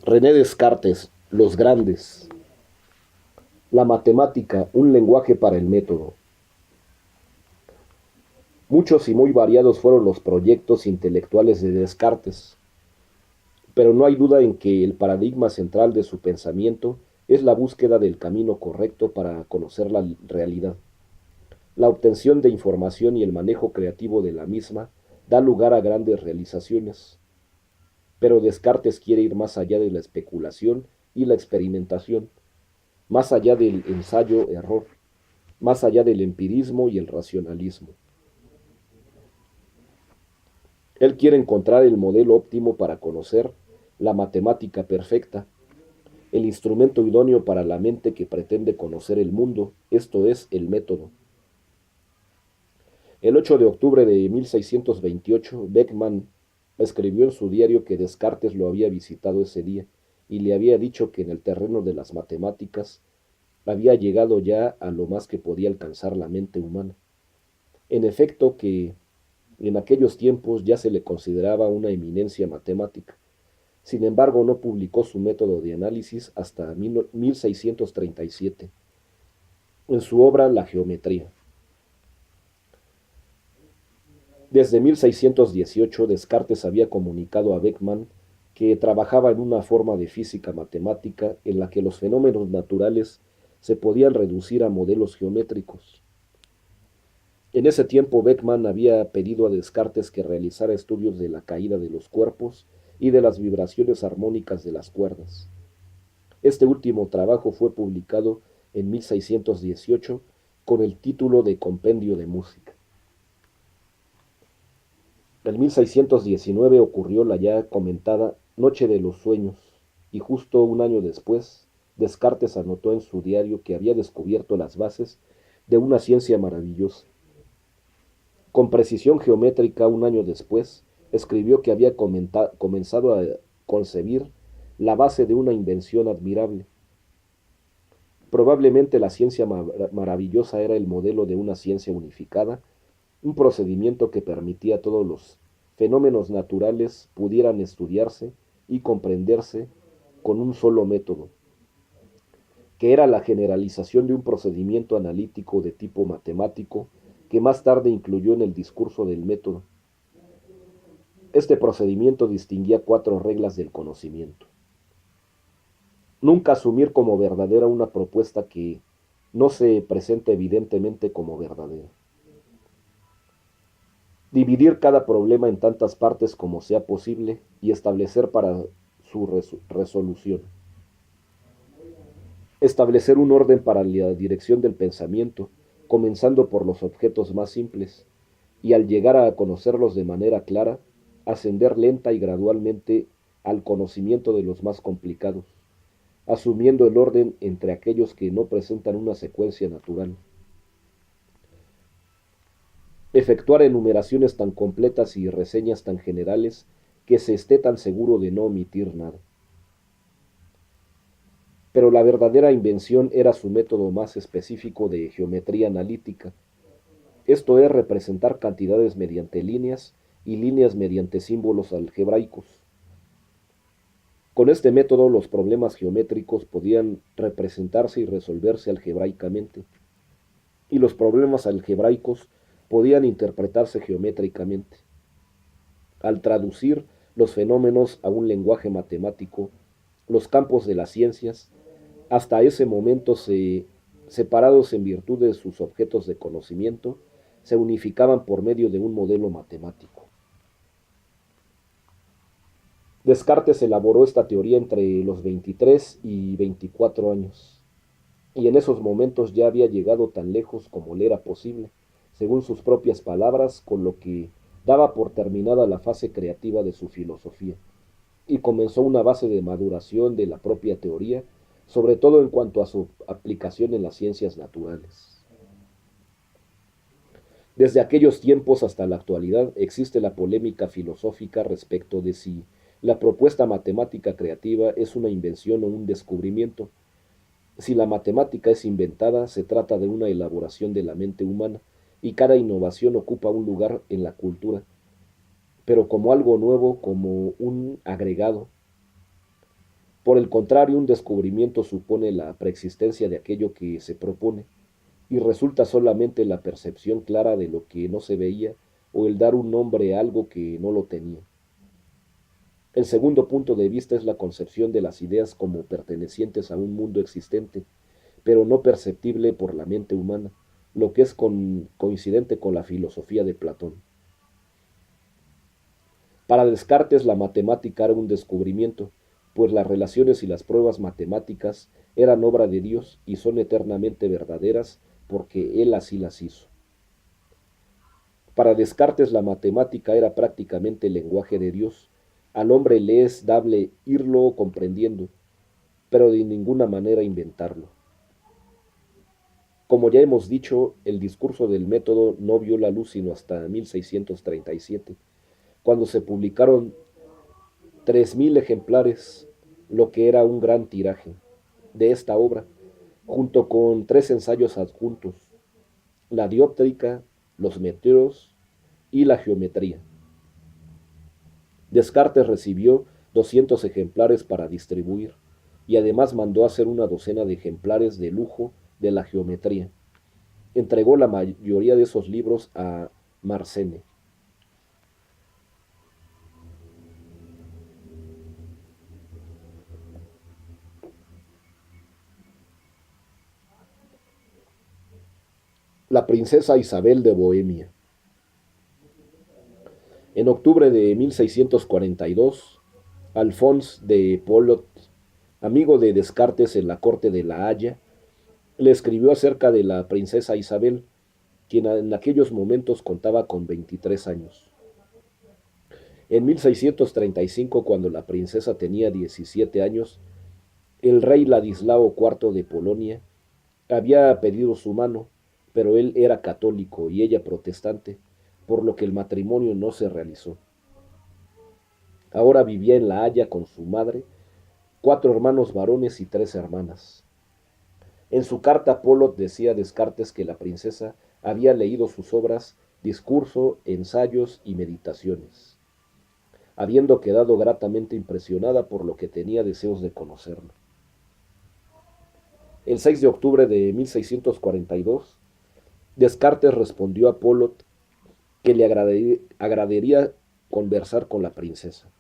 René Descartes, Los Grandes. La matemática, un lenguaje para el método. Muchos y muy variados fueron los proyectos intelectuales de Descartes, pero no hay duda en que el paradigma central de su pensamiento es la búsqueda del camino correcto para conocer la realidad. La obtención de información y el manejo creativo de la misma da lugar a grandes realizaciones, pero Descartes quiere ir más allá de la especulación y la experimentación, más allá del ensayo-error, más allá del empirismo y el racionalismo. Él quiere encontrar el modelo óptimo para conocer, la matemática perfecta, el instrumento idóneo para la mente que pretende conocer el mundo, esto es, el método. El 8 de octubre de 1628, Beckmann escribió en su diario que Descartes lo había visitado ese día y le había dicho que en el terreno de las matemáticas había llegado ya a lo más que podía alcanzar la mente humana. En efecto, que en aquellos tiempos ya se le consideraba una eminencia matemática. Sin embargo, no publicó su método de análisis hasta 1637, en su obra La geometría. Desde 1618, Descartes había comunicado a Beckmann que trabajaba en una forma de física matemática en la que los fenómenos naturales se podían reducir a modelos geométricos. En ese tiempo, Beckmann había pedido a Descartes que realizara estudios de la caída de los cuerpos y de las vibraciones armónicas de las cuerdas. Este último trabajo fue publicado en 1618 con el título de Compendio de Música. En 1619 ocurrió la ya comentada Noche de los Sueños, y justo un año después, Descartes anotó en su diario que había descubierto las bases de una ciencia maravillosa. Con precisión geométrica, un año después, escribió que había comenzado a concebir la base de una invención admirable. Probablemente la ciencia maravillosa era el modelo de una ciencia unificada, un procedimiento que permitía a todos los fenómenos naturales pudieran estudiarse y comprenderse con un solo método, que era la generalización de un procedimiento analítico de tipo matemático que más tarde incluyó en el discurso del método. Este procedimiento distinguía 4 reglas del conocimiento. Nunca asumir como verdadera una propuesta que no se presenta evidentemente como verdadera. Dividir cada problema en tantas partes como sea posible y establecer para su resolución. Establecer un orden para la dirección del pensamiento, comenzando por los objetos más simples, y al llegar a conocerlos de manera clara, ascender lenta y gradualmente al conocimiento de los más complicados, asumiendo el orden entre aquellos que no presentan una secuencia natural. Efectuar enumeraciones tan completas y reseñas tan generales que se esté tan seguro de no omitir nada. Pero la verdadera invención era su método más específico de geometría analítica, esto es representar cantidades mediante líneas y líneas mediante símbolos algebraicos. Con este método los problemas geométricos podían representarse y resolverse algebraicamente, y los problemas algebraicos podían interpretarse geométricamente. Al traducir los fenómenos a un lenguaje matemático, los campos de las ciencias, hasta ese momento separados en virtud de sus objetos de conocimiento, se unificaban por medio de un modelo matemático. Descartes elaboró esta teoría entre los 23 y 24 años, y en esos momentos ya había llegado tan lejos como le era posible, según sus propias palabras, con lo que daba por terminada la fase creativa de su filosofía, y comenzó una base de maduración de la propia teoría, sobre todo en cuanto a su aplicación en las ciencias naturales. Desde aquellos tiempos hasta la actualidad existe la polémica filosófica respecto de si la propuesta matemática creativa es una invención o un descubrimiento. Si la matemática es inventada, se trata de una elaboración de la mente humana y cada innovación ocupa un lugar en la cultura, pero como algo nuevo, como un agregado. Por el contrario, un descubrimiento supone la preexistencia de aquello que se propone, y resulta solamente la percepción clara de lo que no se veía o el dar un nombre a algo que no lo tenía. El segundo punto de vista es la concepción de las ideas como pertenecientes a un mundo existente, pero no perceptible por la mente humana, lo que es coincidente con la filosofía de Platón. Para Descartes la matemática era un descubrimiento, pues las relaciones y las pruebas matemáticas eran obra de Dios y son eternamente verdaderas porque Él así las hizo. Para Descartes la matemática era prácticamente el lenguaje de Dios. Al hombre le es dable irlo comprendiendo, pero de ninguna manera inventarlo. Como ya hemos dicho, el discurso del método no vio la luz sino hasta 1637, cuando se publicaron 3000 ejemplares, lo que era un gran tiraje, de esta obra, junto con 3 ensayos adjuntos: la dioptríca, los meteoros y la geometría. Descartes recibió 200 ejemplares para distribuir y además mandó hacer una docena de ejemplares de lujo de la geometría. Entregó la mayoría de esos libros a Mersenne. La princesa Isabel de Bohemia. En octubre de 1642, Alphonse de Polot, amigo de Descartes en la corte de La Haya, le escribió acerca de la princesa Isabel, quien en aquellos momentos contaba con 23 años. En 1635, cuando la princesa tenía 17 años, el rey Ladislao IV de Polonia había pedido su mano, pero él era católico y ella protestante, por lo que el matrimonio no se realizó. Ahora vivía en La Haya con su madre, 4 hermanos varones y 3 hermanas. En su carta, Pollock decía a Descartes que la princesa había leído sus obras, discurso, ensayos y meditaciones, habiendo quedado gratamente impresionada por lo que tenía deseos de conocerlo. El 6 de octubre de 1642, Descartes respondió a Pollock que le agradaría conversar con la princesa.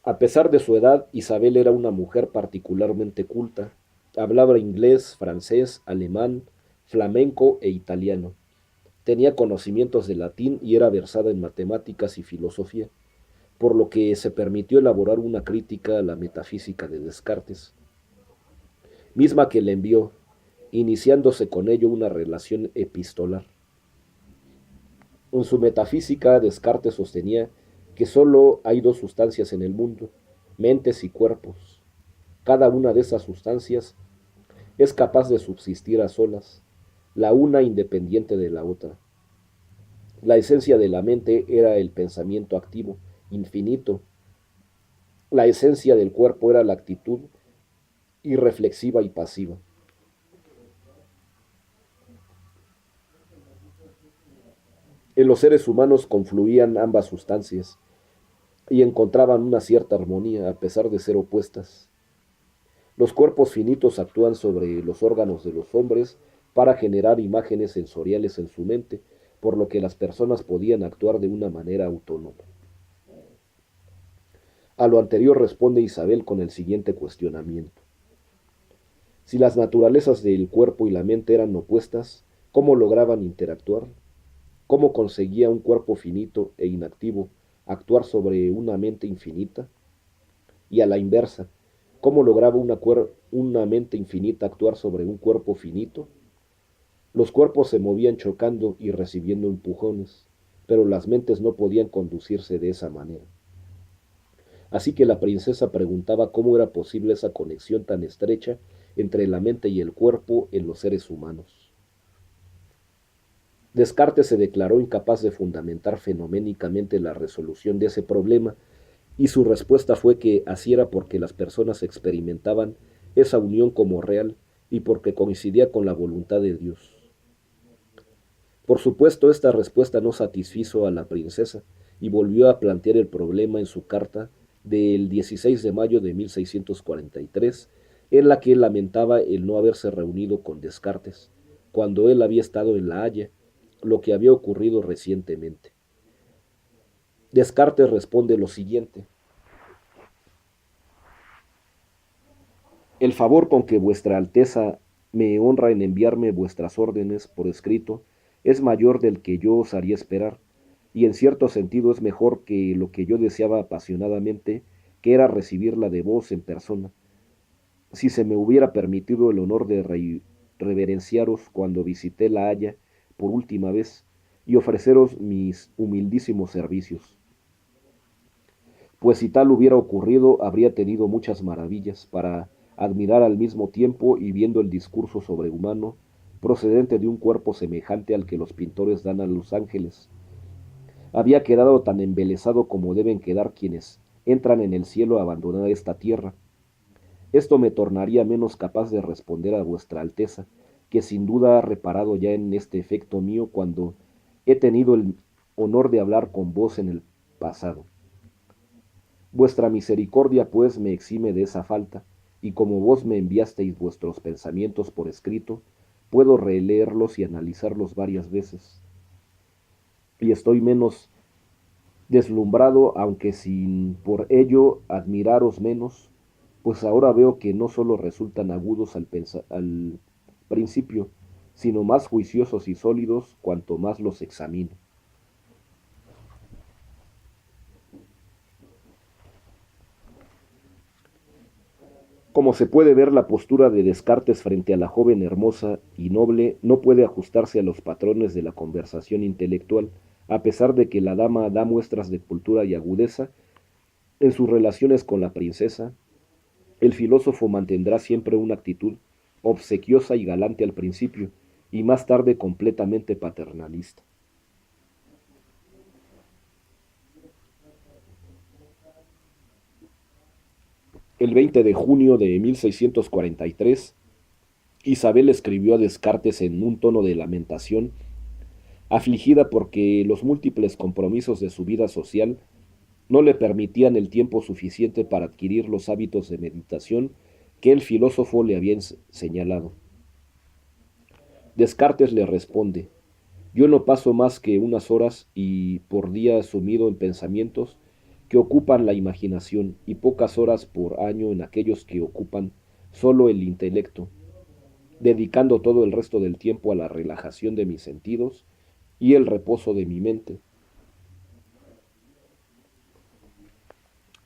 A pesar de su edad, Isabel era una mujer particularmente culta. Hablaba inglés, francés, alemán, flamenco e italiano. Tenía conocimientos de latín y era versada en matemáticas y filosofía, por lo que se permitió elaborar una crítica a la metafísica de Descartes, misma que le envió, iniciándose con ello una relación epistolar. En su metafísica, Descartes sostenía que sólo hay 2 sustancias en el mundo, mentes y cuerpos. Cada una de esas sustancias es capaz de subsistir a solas, la una independiente de la otra. La esencia de la mente era el pensamiento activo, infinito. La esencia del cuerpo era la actitud irreflexiva y pasiva. En los seres humanos confluían ambas sustancias y encontraban una cierta armonía a pesar de ser opuestas. Los cuerpos finitos actúan sobre los órganos de los hombres para generar imágenes sensoriales en su mente, por lo que las personas podían actuar de una manera autónoma. A lo anterior responde Isabel con el siguiente cuestionamiento: si las naturalezas del cuerpo y la mente eran opuestas, ¿cómo lograban interactuar? ¿Cómo conseguía un cuerpo finito e inactivo actuar sobre una mente infinita? Y a la inversa, ¿cómo lograba una mente infinita actuar sobre un cuerpo finito? Los cuerpos se movían chocando y recibiendo empujones, pero las mentes no podían conducirse de esa manera. Así que la princesa preguntaba cómo era posible esa conexión tan estrecha entre la mente y el cuerpo en los seres humanos. Descartes se declaró incapaz de fundamentar fenoménicamente la resolución de ese problema, y su respuesta fue que así era porque las personas experimentaban esa unión como real y porque coincidía con la voluntad de Dios. Por supuesto, esta respuesta no satisfizo a la princesa y volvió a plantear el problema en su carta del 16 de mayo de 1643, en la que lamentaba el no haberse reunido con Descartes, cuando él había estado en La Haya, lo que había ocurrido recientemente. Descartes responde lo siguiente: el favor con que vuestra Alteza me honra en enviarme vuestras órdenes por escrito es mayor del que yo osaría esperar, y en cierto sentido es mejor que lo que yo deseaba apasionadamente, que era recibirla de vos en persona. Si se me hubiera permitido el honor de reverenciaros cuando visité La Haya por última vez y ofreceros mis humildísimos servicios. Pues si tal hubiera ocurrido, habría tenido muchas maravillas para admirar al mismo tiempo y viendo el discurso sobrehumano procedente de un cuerpo semejante al que los pintores dan a los ángeles. Había quedado tan embelesado como deben quedar quienes entran en el cielo a abandonar esta tierra. Esto me tornaría menos capaz de responder a vuestra Alteza, que sin duda ha reparado ya en este efecto mío cuando he tenido el honor de hablar con vos en el pasado. Vuestra misericordia, pues, me exime de esa falta, y como vos me enviasteis vuestros pensamientos por escrito, puedo releerlos y analizarlos varias veces. Y estoy menos deslumbrado, aunque sin por ello admiraros menos, pues ahora veo que no sólo resultan agudos al principio, sino más juiciosos y sólidos cuanto más los examino. Como se puede ver, la postura de Descartes frente a la joven hermosa y noble no puede ajustarse a los patrones de la conversación intelectual, a pesar de que la dama da muestras de cultura y agudeza en sus relaciones con la princesa. El filósofo mantendrá siempre una actitud obsequiosa y galante al principio, y más tarde completamente paternalista. El 20 de junio de 1643, Isabel escribió a Descartes en un tono de lamentación, afligida porque los múltiples compromisos de su vida social no le permitían el tiempo suficiente para adquirir los hábitos de meditación que el filósofo le había señalado. Descartes le responde: yo no paso más que unas horas y por día sumido en pensamientos que ocupan la imaginación y pocas horas por año en aquellos que ocupan solo el intelecto, dedicando todo el resto del tiempo a la relajación de mis sentidos y el reposo de mi mente.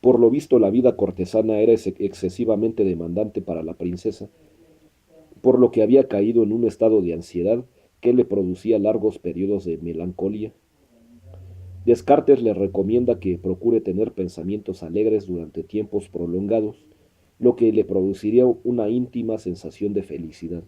Por lo visto, la vida cortesana era excesivamente demandante para la princesa, por lo que había caído en un estado de ansiedad que le producía largos periodos de melancolía. Descartes le recomienda que procure tener pensamientos alegres durante tiempos prolongados, lo que le produciría una íntima sensación de felicidad.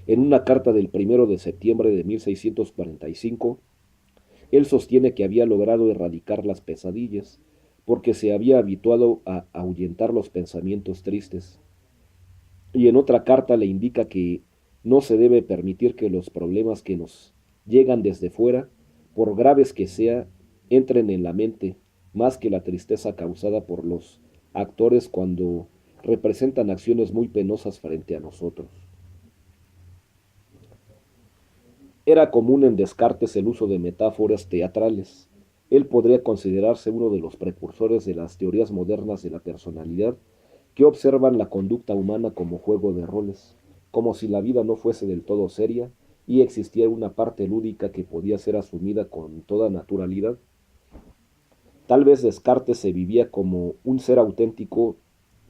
En una carta del 1 de septiembre de 1645, él sostiene que había logrado erradicar las pesadillas, porque se había habituado a ahuyentar los pensamientos tristes. Y en otra carta le indica que no se debe permitir que los problemas que nos llegan desde fuera, por graves que sea, entren en la mente, más que la tristeza causada por los actores cuando representan acciones muy penosas frente a nosotros. Era común en Descartes el uso de metáforas teatrales. Él podría considerarse uno de los precursores de las teorías modernas de la personalidad, que observan la conducta humana como juego de roles, como si la vida no fuese del todo seria y existiera una parte lúdica que podía ser asumida con toda naturalidad. Tal vez Descartes se vivía como un ser auténtico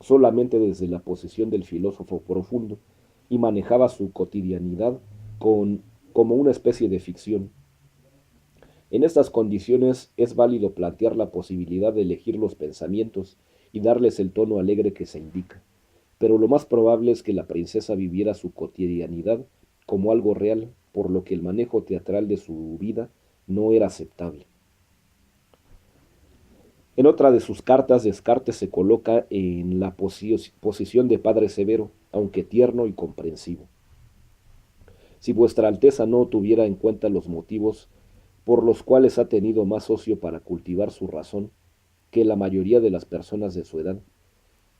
solamente desde la posición del filósofo profundo y manejaba su cotidianidad como una especie de ficción. En estas condiciones es válido plantear la posibilidad de elegir los pensamientos y darles el tono alegre que se indica, pero lo más probable es que la princesa viviera su cotidianidad como algo real, por lo que el manejo teatral de su vida no era aceptable. En otra de sus cartas, Descartes se coloca en la posición de padre severo, aunque tierno y comprensivo. Si vuestra Alteza no tuviera en cuenta los motivos por los cuales ha tenido más ocio para cultivar su razón, que la mayoría de las personas de su edad,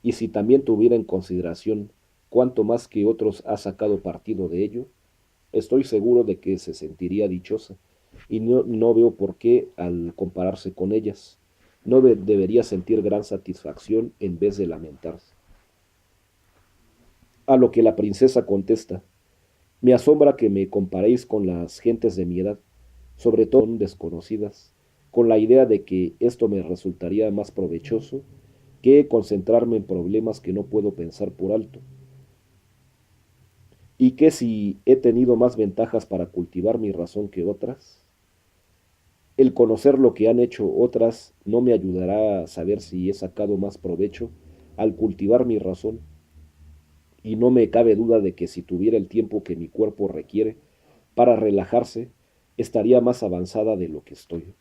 y si también tuviera en consideración cuánto más que otros ha sacado partido de ello, estoy seguro de que se sentiría dichosa, y no veo por qué, al compararse con ellas, no debería sentir gran satisfacción en vez de lamentarse. A lo que la princesa contesta: me asombra que me comparéis con las gentes de mi edad, sobre todo desconocidas, con la idea de que esto me resultaría más provechoso que concentrarme en problemas que no puedo pensar por alto, y que si he tenido más ventajas para cultivar mi razón que otras, el conocer lo que han hecho otras no me ayudará a saber si he sacado más provecho al cultivar mi razón, y no me cabe duda de que si tuviera el tiempo que mi cuerpo requiere para relajarse, estaría más avanzada de lo que estoy.